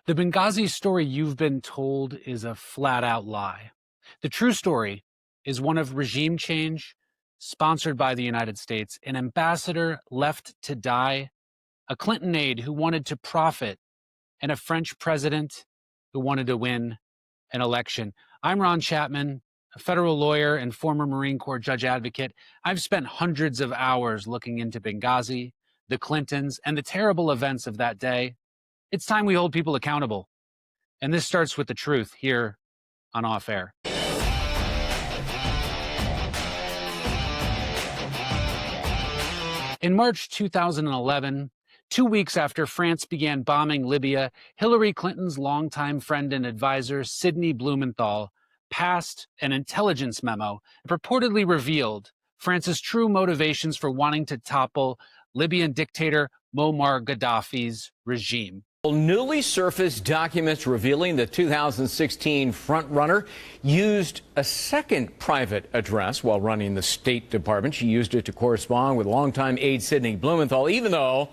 The Benghazi story you've been told is a flat out lie. The true story is one of regime change sponsored by the United States, an ambassador left to die, a Clinton aide who wanted to profit, and a French president who wanted to win an election. I'm Ron Chapman, a federal lawyer and former Marine Corps judge advocate. I've spent hundreds of hours looking into Benghazi, the Clintons, and the terrible events of that day. It's time we hold people accountable. And this starts with the truth here on Off Air. In March 2011, 2 weeks after France began bombing Libya, Hillary Clinton's longtime friend and advisor, Sidney Blumenthal, passed an intelligence memo that purportedly revealed France's true motivations for wanting to topple Libyan dictator Muammar Gaddafi's regime. Newly surfaced documents revealing the 2016 frontrunner used a second private address while running the State Department. She used it to correspond with longtime aide Sidney Blumenthal, even though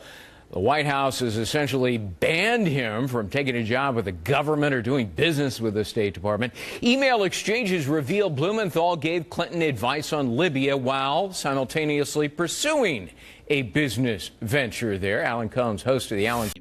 the White House has essentially banned him from taking a job with the government or doing business with the State Department. Email exchanges reveal Blumenthal gave Clinton advice on Libya while simultaneously pursuing a business venture there. Alan Combs, host of the Alan.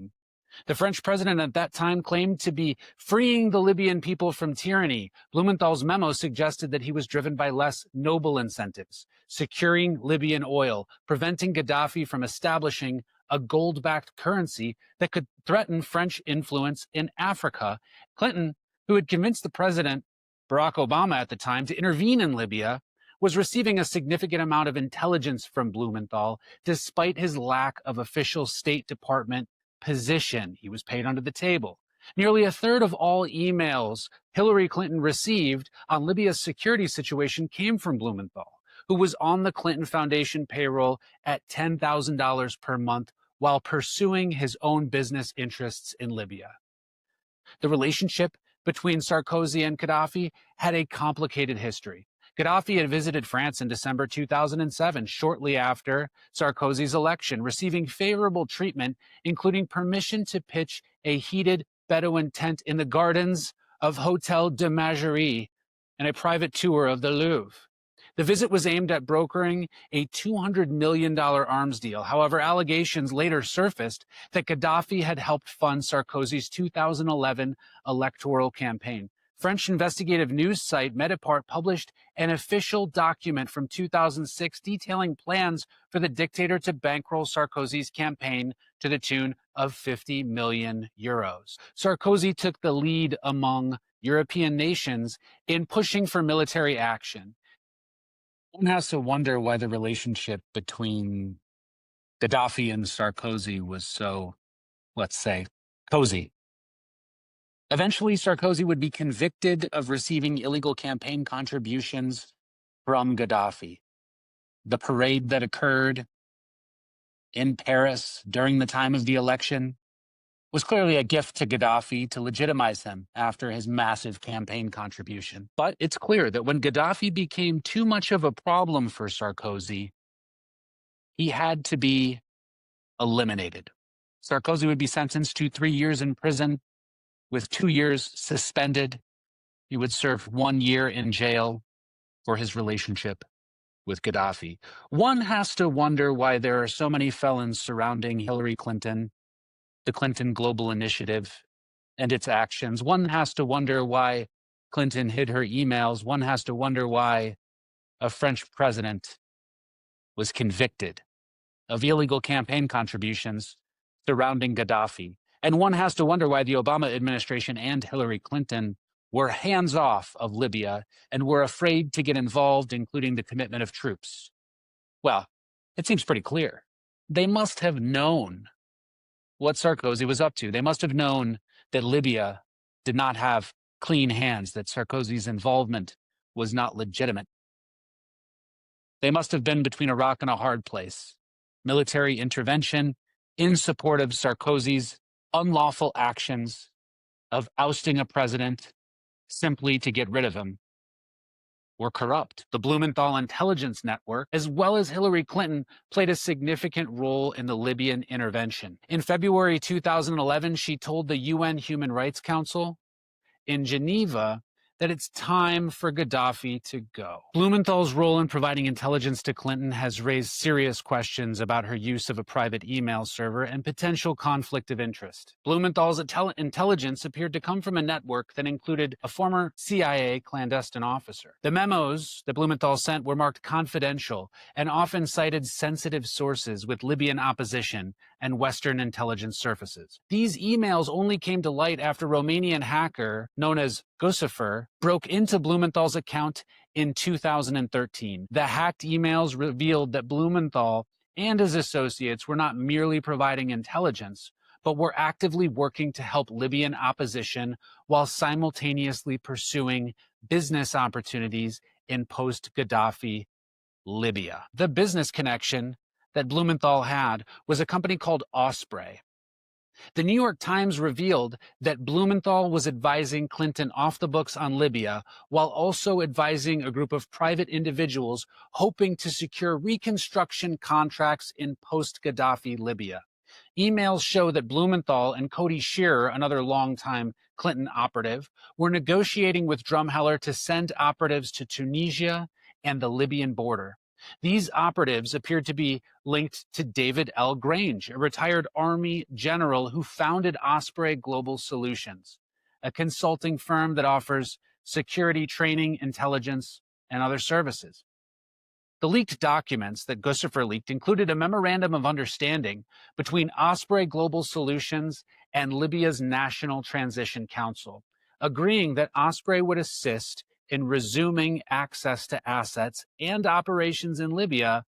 The French president at that time claimed to be freeing the Libyan people from tyranny. Blumenthal's memo suggested that he was driven by less noble incentives, securing Libyan oil, preventing Gaddafi from establishing a gold-backed currency that could threaten French influence in Africa. Clinton, who had convinced the president, Barack Obama at the time, to intervene in Libya, was receiving a significant amount of intelligence from Blumenthal, despite his lack of official State Department position. He was paid under the table. Nearly a third of all emails Hillary Clinton received on Libya's security situation came from Blumenthal, who was on the Clinton Foundation payroll at $10,000 per month while pursuing his own business interests in Libya. The relationship between Sarkozy and Gaddafi had a complicated history. Gaddafi had visited France in December 2007, shortly after Sarkozy's election, receiving favorable treatment, including permission to pitch a heated Bedouin tent in the gardens of Hotel de Magerie and a private tour of the Louvre. The visit was aimed at brokering a $200 million arms deal. However, allegations later surfaced that Gaddafi had helped fund Sarkozy's 2011 electoral campaign. French investigative news site Mediapart published an official document from 2006 detailing plans for the dictator to bankroll Sarkozy's campaign to the tune of 50 million euros. Sarkozy took the lead among European nations in pushing for military action. One has to wonder why the relationship between Gaddafi and Sarkozy was so, let's say, cozy. Eventually, Sarkozy would be convicted of receiving illegal campaign contributions from Gaddafi. The parade that occurred in Paris during the time of the election was clearly a gift to Gaddafi to legitimize him after his massive campaign contribution. But it's clear that when Gaddafi became too much of a problem for Sarkozy, he had to be eliminated. Sarkozy would be sentenced to 3 years in prison, with 2 years suspended. He would serve 1 year in jail for his relationship with Gaddafi. One has to wonder why there are so many felons surrounding Hillary Clinton, the Clinton Global Initiative, and its actions. One has to wonder why Clinton hid her emails. One has to wonder why a French president was convicted of illegal campaign contributions surrounding Gaddafi. And one has to wonder why the Obama administration and Hillary Clinton were hands-off of Libya and were afraid to get involved, including the commitment of troops. Well, it seems pretty clear. They must have known what Sarkozy was up to. They must have known that Libya did not have clean hands, that Sarkozy's involvement was not legitimate. They must have been between a rock and a hard place. Military intervention in support of Sarkozy's unlawful actions of ousting a president simply to get rid of him, were corrupt. The Blumenthal intelligence network, as well as Hillary Clinton, played a significant role in the Libyan intervention. In February 2011, she told the UN Human Rights Council in Geneva that it's time for Gaddafi to go. Blumenthal's role in providing intelligence to Clinton has raised serious questions about her use of a private email server and potential conflict of interest. Blumenthal's intelligence appeared to come from a network that included a former CIA clandestine officer. The memos that Blumenthal sent were marked confidential and often cited sensitive sources with Libyan opposition and Western intelligence services. These emails only came to light after Romanian hacker known as Guccifer broke into Blumenthal's account in 2013. The hacked emails revealed that Blumenthal and his associates were not merely providing intelligence, but were actively working to help Libyan opposition while simultaneously pursuing business opportunities in post-Gaddafi Libya. The business connection that Blumenthal had was a company called Osprey. The New York Times revealed that Blumenthal was advising Clinton off the books on Libya while also advising a group of private individuals hoping to secure reconstruction contracts in post-Gaddafi Libya. Emails show that Blumenthal and Cody Shearer, another longtime Clinton operative, were negotiating with Drumheller to send operatives to Tunisia and the Libyan border. These operatives appeared to be linked to David L. Grange, a retired Army general who founded Osprey Global Solutions, a consulting firm that offers security training, intelligence, and other services. The leaked documents that Guccifer leaked included a memorandum of understanding between Osprey Global Solutions and Libya's National Transition Council, agreeing that Osprey would assist in resuming access to assets and operations in Libya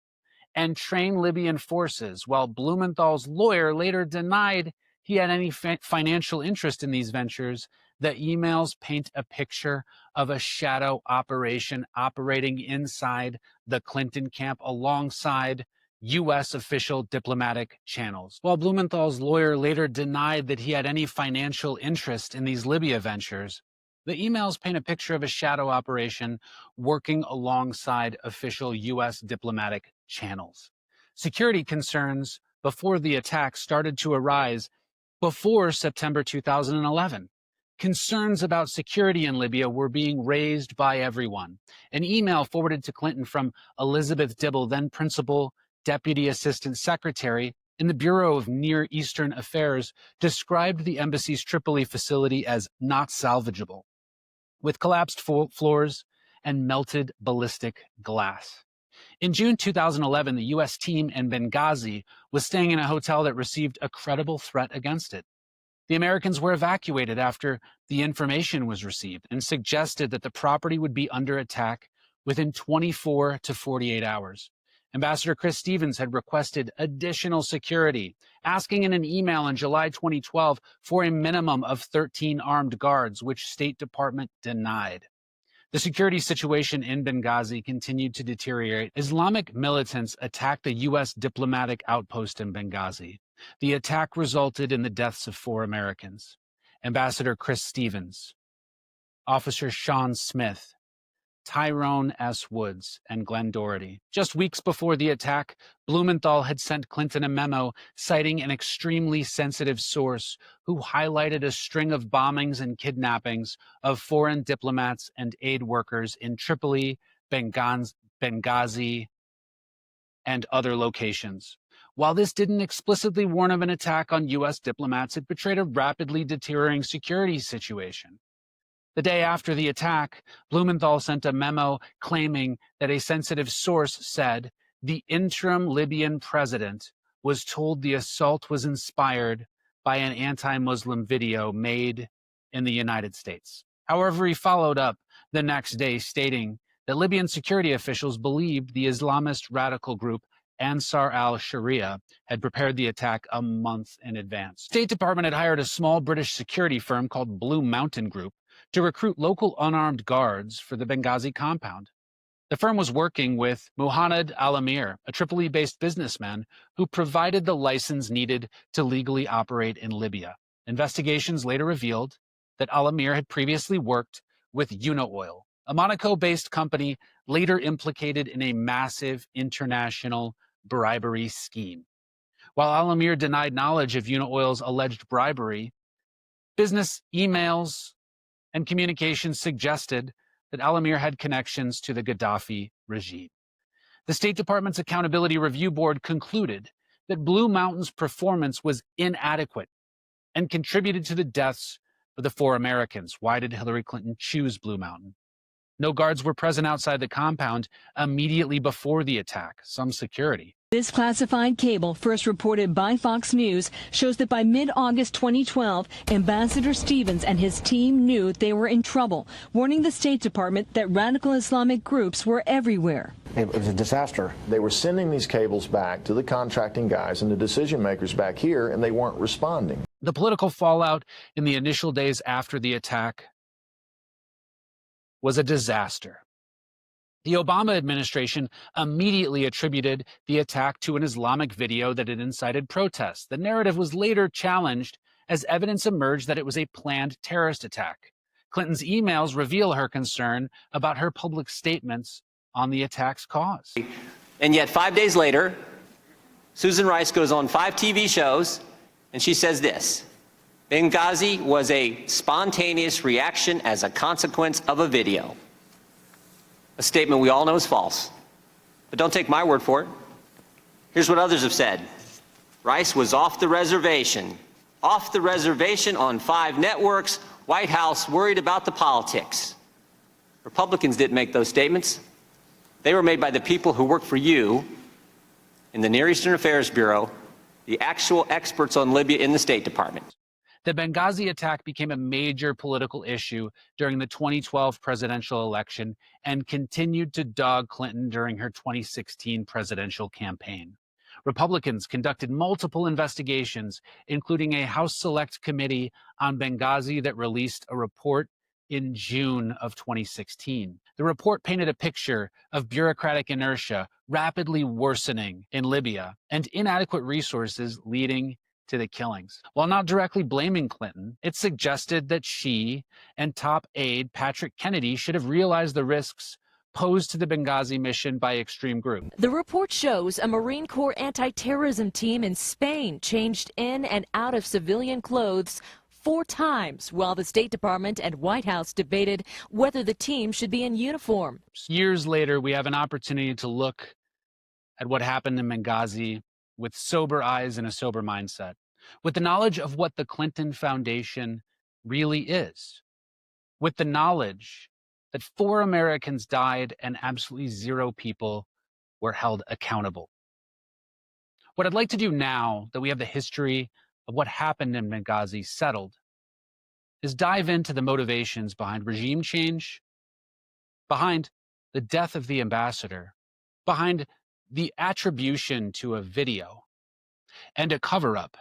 and train Libyan forces, while Blumenthal's lawyer later denied he had any financial interest in these ventures. The emails paint a picture of a shadow operation operating inside the Clinton camp alongside U.S. official diplomatic channels. While Blumenthal's lawyer later denied that he had any financial interest in these Libya ventures, the emails paint a picture of a shadow operation working alongside official U.S. diplomatic channels. Security concerns before the attack started to arise before September 2011. Concerns about security in Libya were being raised by everyone. An email forwarded to Clinton from Elizabeth Dibble, then Principal Deputy Assistant Secretary in the Bureau of Near Eastern Affairs, described the embassy's Tripoli facility as not salvageable, with collapsed floors and melted ballistic glass. In June 2011, the U.S. team in Benghazi was staying in a hotel that received a credible threat against it. The Americans were evacuated after the information was received and suggested that the property would be under attack within 24 to 48 hours. Ambassador Chris Stevens had requested additional security, asking in an email in July 2012 for a minimum of 13 armed guards, which State Department denied. The security situation in Benghazi continued to deteriorate. Islamic militants attacked a U.S. diplomatic outpost in Benghazi. The attack resulted in the deaths of 4 Americans: Ambassador Chris Stevens, Officer Sean Smith, Tyrone S. Woods, and Glenn Doherty. Just weeks before the attack, Blumenthal had sent Clinton a memo citing an extremely sensitive source who highlighted a string of bombings and kidnappings of foreign diplomats and aid workers in Tripoli, Benghazi, and other locations. While this didn't explicitly warn of an attack on U.S. diplomats, it betrayed a rapidly deteriorating security situation. The day after the attack, Blumenthal sent a memo claiming that a sensitive source said the interim Libyan president was told the assault was inspired by an anti-Muslim video made in the United States. However, he followed up the next day stating that Libyan security officials believed the Islamist radical group Ansar al-Sharia had prepared the attack a month in advance. State Department had hired a small British security firm called Blue Mountain Group to recruit local unarmed guards for the Benghazi compound. The firm was working with Muhammad Al-Amir, a Tripoli-based businessman who provided the license needed to legally operate in Libya. Investigations later revealed that Al-Amir had previously worked with Unaoil, a Monaco-based company later implicated in a massive international bribery scheme. While Al-Amir denied knowledge of Unaoil's alleged bribery, business emails and communications suggested that Al-Amir had connections to the Gaddafi regime. The State Department's Accountability Review Board concluded that Blue Mountain's performance was inadequate and contributed to the deaths of the 4 Americans. Why did Hillary Clinton choose Blue Mountain? No guards were present outside the compound immediately before the attack, some security. This classified cable, first reported by Fox News, shows that by mid-August 2012, Ambassador Stevens and his team knew they were in trouble, warning the State Department that radical Islamic groups were everywhere. It was a disaster. They were sending these cables back to the contracting guys and the decision makers back here, and they weren't responding. The political fallout in the initial days after the attack was a disaster. The Obama administration immediately attributed the attack to an Islamic video that had incited protests. The narrative was later challenged as evidence emerged that it was a planned terrorist attack. Clinton's emails reveal her concern about her public statements on the attack's cause. And yet 5 days later, Susan Rice goes on 5 TV shows and she says this: Benghazi was a spontaneous reaction as a consequence of a video. A statement we all know is false. But don't take my word for it. Here's what others have said. Rice was off the reservation on 5 networks. White House worried about the politics. Republicans didn't make those statements. They were made by the people who work for you in the Near Eastern Affairs Bureau, the actual experts on Libya in the State Department. The Benghazi attack became a major political issue during the 2012 presidential election and continued to dog Clinton during her 2016 presidential campaign. Republicans conducted multiple investigations, including a House Select Committee on Benghazi that released a report in June of 2016. The report painted a picture of bureaucratic inertia rapidly worsening in Libya and inadequate resources leading to the killings. While not directly blaming Clinton, it suggested that she and top aide Patrick Kennedy should have realized the risks posed to the Benghazi mission by extreme groups. The report shows a Marine Corps anti-terrorism team in Spain changed in and out of civilian clothes 4 times while the State Department and White House debated whether the team should be in uniform. Years later, we have an opportunity to look at what happened in Benghazi with sober eyes and a sober mindset, with the knowledge of what the Clinton Foundation really is, with the knowledge that 4 Americans died and absolutely 0 people were held accountable. What I'd like to do now that we have the history of what happened in Benghazi settled is dive into the motivations behind regime change, behind the death of the ambassador, behind the attribution to a video, and a cover-up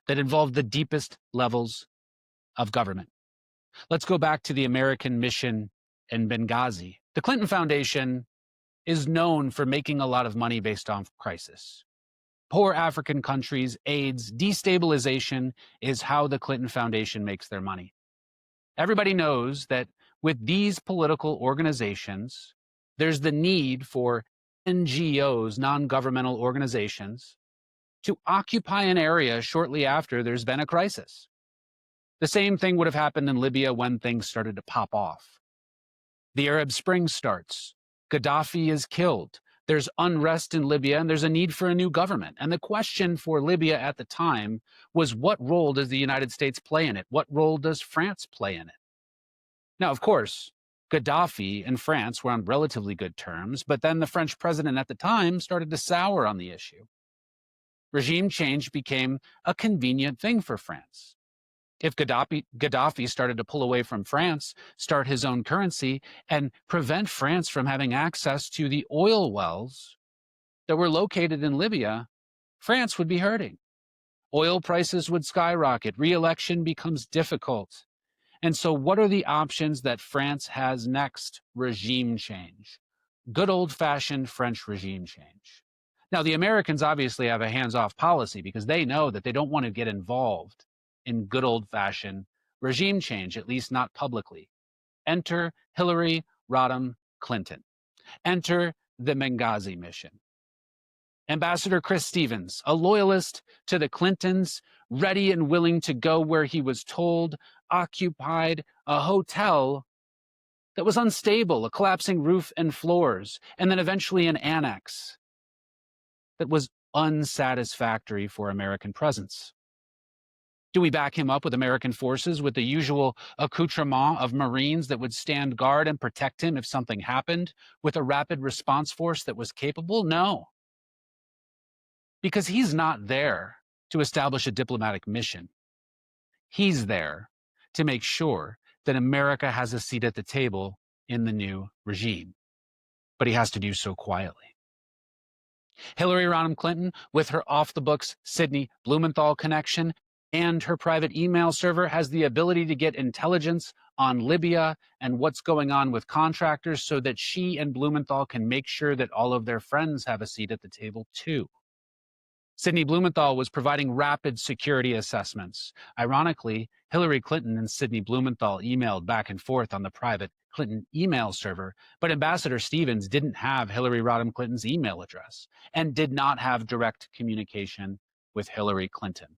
that involved the deepest levels of government. Let's go back to the American mission in Benghazi. The Clinton Foundation is known for making a lot of money based on crisis. Poor African countries, AIDS, destabilization is how the Clinton Foundation makes their money. Everybody knows that with these political organizations, there's the need for NGOs, non-governmental organizations, to occupy an area shortly after there's been a crisis. The same thing would have happened in Libya when things started to pop off. The Arab Spring starts. Gaddafi is killed. There's unrest in Libya, and there's a need for a new government. And the question for Libya at the time was, what role does the United States play in it? What role does France play in it? Now, of course, Gaddafi and France were on relatively good terms, but then the French president at the time started to sour on the issue. Regime change became a convenient thing for France. If Gaddafi started to pull away from France, start his own currency, and prevent France from having access to the oil wells that were located in Libya, France would be hurting. Oil prices would skyrocket. Re-election becomes difficult. And so what are the options that France has next? Regime change. Good old-fashioned French regime change. Now, the Americans obviously have a hands-off policy because they know that they don't want to get involved in good old-fashioned regime change, at least not publicly. Enter Hillary Rodham Clinton. Enter the Benghazi mission. Ambassador Chris Stevens, a loyalist to the Clintons, ready and willing to go where he was told, occupied a hotel that was unstable, a collapsing roof and floors, and then eventually an annex that was unsatisfactory for American presence. Do we back him up with American forces with the usual accoutrement of Marines that would stand guard and protect him if something happened, with a rapid response force that was capable? No. Because he's not there to establish a diplomatic mission. He's there to make sure that America has a seat at the table in the new regime. But he has to do so quietly. Hillary Rodham Clinton, with her off-the-books Sidney Blumenthal connection and her private email server, has the ability to get intelligence on Libya and what's going on with contractors so that she and Blumenthal can make sure that all of their friends have a seat at the table too. Sidney Blumenthal was providing rapid security assessments. Ironically, Hillary Clinton and Sidney Blumenthal emailed back and forth on the private Clinton email server, but Ambassador Stevens didn't have Hillary Rodham Clinton's email address and did not have direct communication with Hillary Clinton.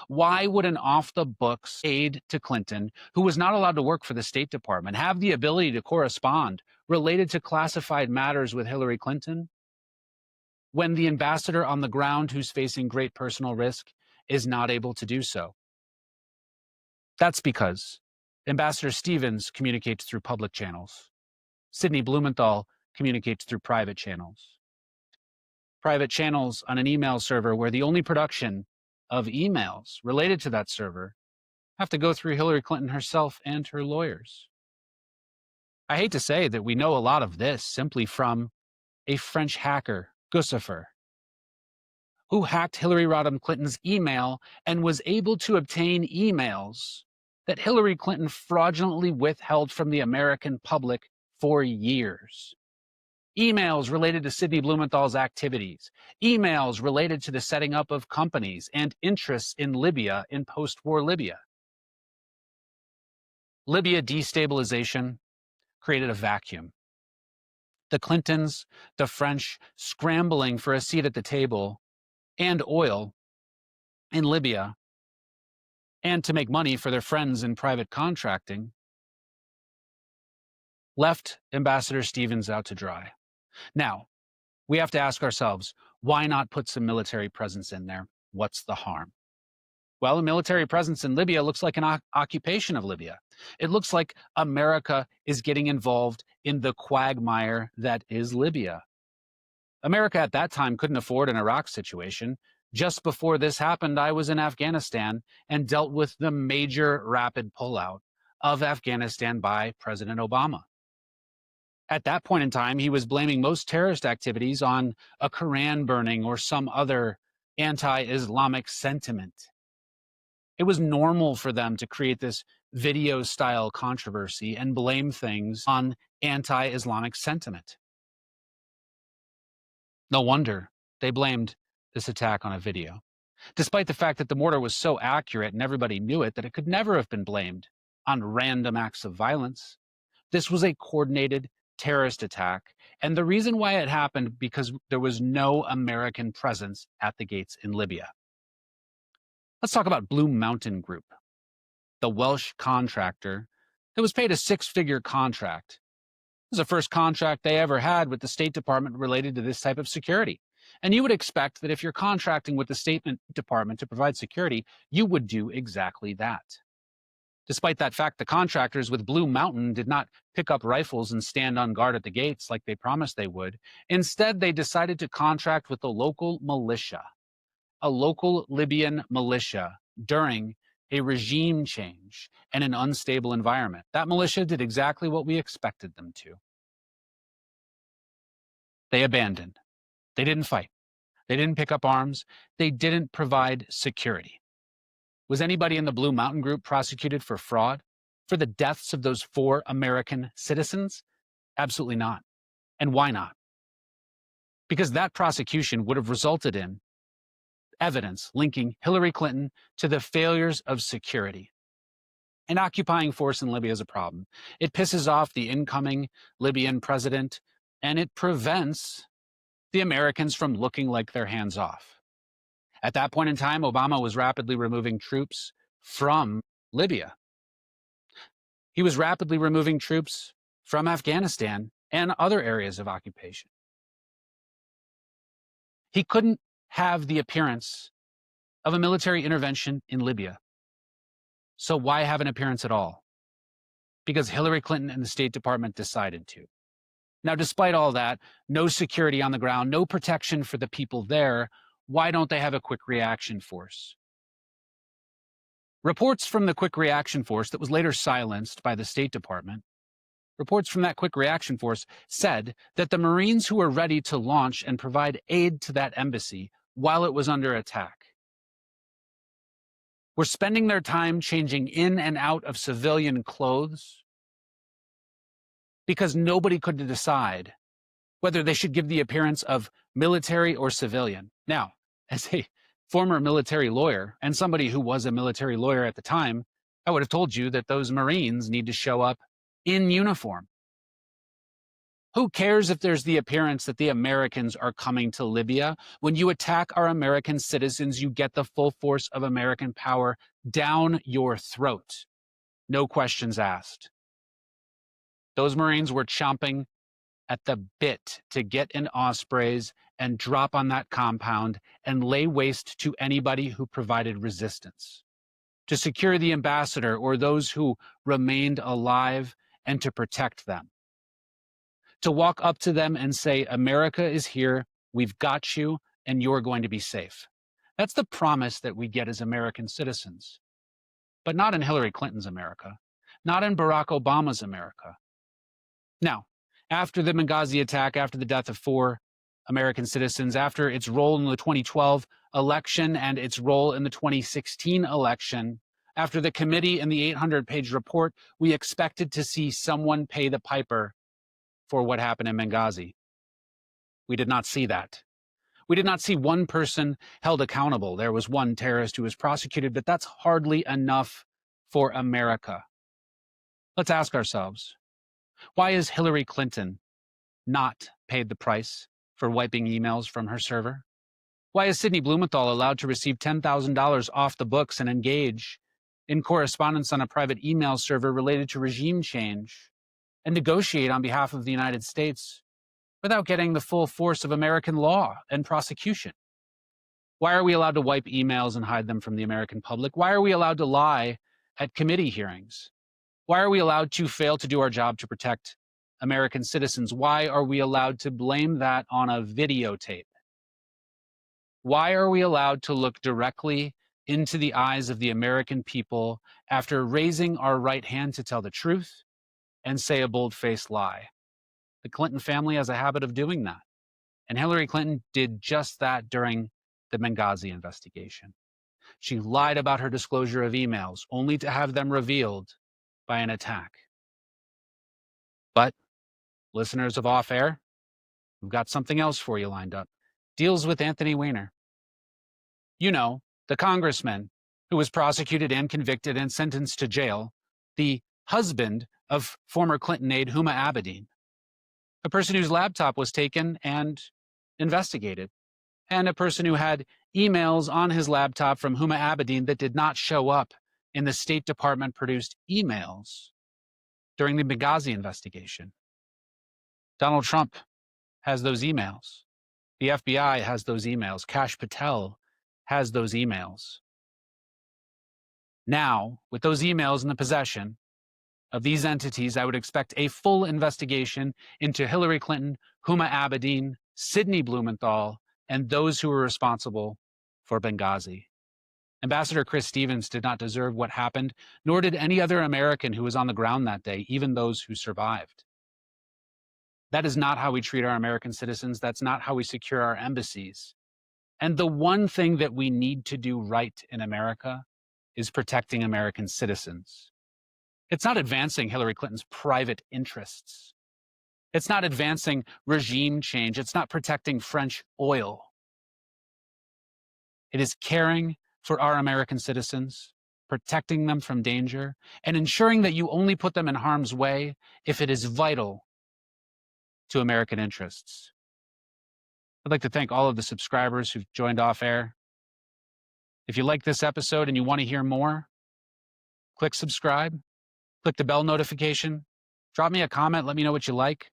Why would an off-the-books aide to Clinton, who was not allowed to work for the State Department, have the ability to correspond related to classified matters with Hillary Clinton, when the ambassador on the ground who's facing great personal risk is not able to do so? That's because Ambassador Stevens communicates through public channels. Sidney Blumenthal communicates through private channels. Private channels on an email server where the only production of emails related to that server have to go through Hillary Clinton herself and her lawyers. I hate to say that we know a lot of this simply from a French hacker, Guccifer, who hacked Hillary Rodham Clinton's email and was able to obtain emails that Hillary Clinton fraudulently withheld from the American public for years. Emails related to Sidney Blumenthal's activities, emails related to the setting up of companies and interests in Libya, in post-war Libya. Libya destabilization created a vacuum. The Clintons, the French, scrambling for a seat at the table and oil in Libya, and to make money for their friends in private contracting, left Ambassador Stevens out to dry. Now, we have to ask ourselves, why not put some military presence in there? What's the harm? Well, a military presence in Libya looks like an occupation of Libya. It looks like America is getting involved in the quagmire that is Libya. America at that time couldn't afford an Iraq situation. Just before this happened, I was in Afghanistan and dealt with the major rapid pullout of Afghanistan by President Obama. At that point in time, he was blaming most terrorist activities on a Quran burning or some other anti-Islamic sentiment. It was normal for them to create this video-style controversy and blame things on anti-Islamic sentiment. No wonder they blamed this attack on a video, despite the fact that the mortar was so accurate and everybody knew it that it could never have been blamed on random acts of violence. This was a coordinated terrorist attack, and the reason why it happened because there was no American presence at the gates in Libya. Let's talk about Blue Mountain Group, the Welsh contractor that was paid a six-figure contract. It was the first contract they ever had with the State Department related to this type of security. And you would expect that if you're contracting with the State Department to provide security, you would do exactly that. Despite that fact, the contractors with Blue Mountain did not pick up rifles and stand on guard at the gates like they promised they would. Instead, they decided to contract with the local militia, a local Libyan militia, during a regime change and an unstable environment. That militia did exactly what we expected them to. They abandoned. They didn't fight. They didn't pick up arms. They didn't provide security. Was anybody in the Blue Mountain Group prosecuted for fraud? For the deaths of those 4 American citizens? Absolutely not. And why not? Because that prosecution would have resulted in evidence linking Hillary Clinton to the failures of security. And occupying force in Libya is a problem. It pisses off the incoming Libyan president, and it prevents the Americans from looking like they're hands off. At that point in time, Obama was rapidly removing troops from Libya. He was rapidly removing troops from Afghanistan and other areas of occupation. He couldn't have the appearance of a military intervention in Libya. So why have an appearance at all? Because Hillary Clinton and the State Department decided to. Now, despite all that, no security on the ground, no protection for the people there, why don't they have a quick reaction force? Reports from the quick reaction force that was later silenced by the State Department, reports from that quick reaction force said that the Marines who were ready to launch and provide aid to that embassy while it was under attack were spending their time changing in and out of civilian clothes because nobody could decide whether they should give the appearance of military or civilian. Now, as a former military lawyer and somebody who was a military lawyer at the time, I would have told you that those Marines need to show up in uniform. Who cares if there's the appearance that the Americans are coming to Libya? When you attack our American citizens, you get the full force of American power down your throat. No questions asked. Those Marines were chomping at the bit to get in Ospreys and drop on that compound and lay waste to anybody who provided resistance, to secure the ambassador or those who remained alive and to protect them. To walk up to them and say, America is here, we've got you, and you're going to be safe. That's the promise that we get as American citizens. But not in Hillary Clinton's America, not in Barack Obama's America. Now, after the Benghazi attack, after the death of 4 American citizens, after its role in the 2012 election and its role in the 2016 election, after the committee and the 800-page report, we expected to see someone pay the piper for what happened in Benghazi. We did not see that. We did not see one person held accountable. There was one terrorist who was prosecuted, but that's hardly enough for America. Let's ask ourselves, why is Hillary Clinton not paid the price for wiping emails from her server? Why is Sidney Blumenthal allowed to receive $10,000 off the books and engage in correspondence on a private email server related to regime change and negotiate on behalf of the United States without getting the full force of American law and prosecution? Why are we allowed to wipe emails and hide them from the American public? Why are we allowed to lie at committee hearings? Why are we allowed to fail to do our job to protect American citizens? Why are we allowed to blame that on a videotape? Why are we allowed to look directly into the eyes of the American people after raising our right hand to tell the truth and say a bold-faced lie? The Clinton family has a habit of doing that. And Hillary Clinton did just that during the Benghazi investigation. She lied about her disclosure of emails, only to have them revealed by an attack. But, listeners of Off Air, we've got something else for you lined up. Deals with Anthony Weiner. You know, the congressman who was prosecuted and convicted and sentenced to jail, the husband of former Clinton aide Huma Abedin, a person whose laptop was taken and investigated, and a person who had emails on his laptop from Huma Abedin that did not show up in the State Department produced emails during the Benghazi investigation. Donald Trump has those emails. The FBI has those emails. Kash Patel has those emails. Now, with those emails in the possession of these entities, I would expect a full investigation into Hillary Clinton, Huma Abedin, Sidney Blumenthal, and those who were responsible for Benghazi. Ambassador Chris Stevens did not deserve what happened, nor did any other American who was on the ground that day, even those who survived. That is not how we treat our American citizens. That's not how we secure our embassies. And the one thing that we need to do right in America is protecting American citizens. It's not advancing Hillary Clinton's private interests. It's not advancing regime change. It's not protecting French oil. It is caring for our American citizens protecting them from danger, and ensuring that you only put them in harm's way if it is vital to American interests. I'd like to thank all of the subscribers who've joined Off Air. If you like this episode and you want to hear more, click subscribe, click the bell notification, drop me a comment, let me know what you like.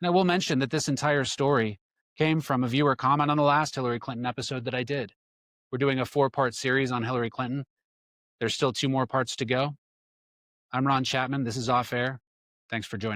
And I will mention that this entire story came from a viewer comment on the last Hillary Clinton episode that I did. We're doing a 4-part series on Hillary Clinton. There's still 2 more parts to go. I'm Ron Chapman. This is Off Air. Thanks for joining.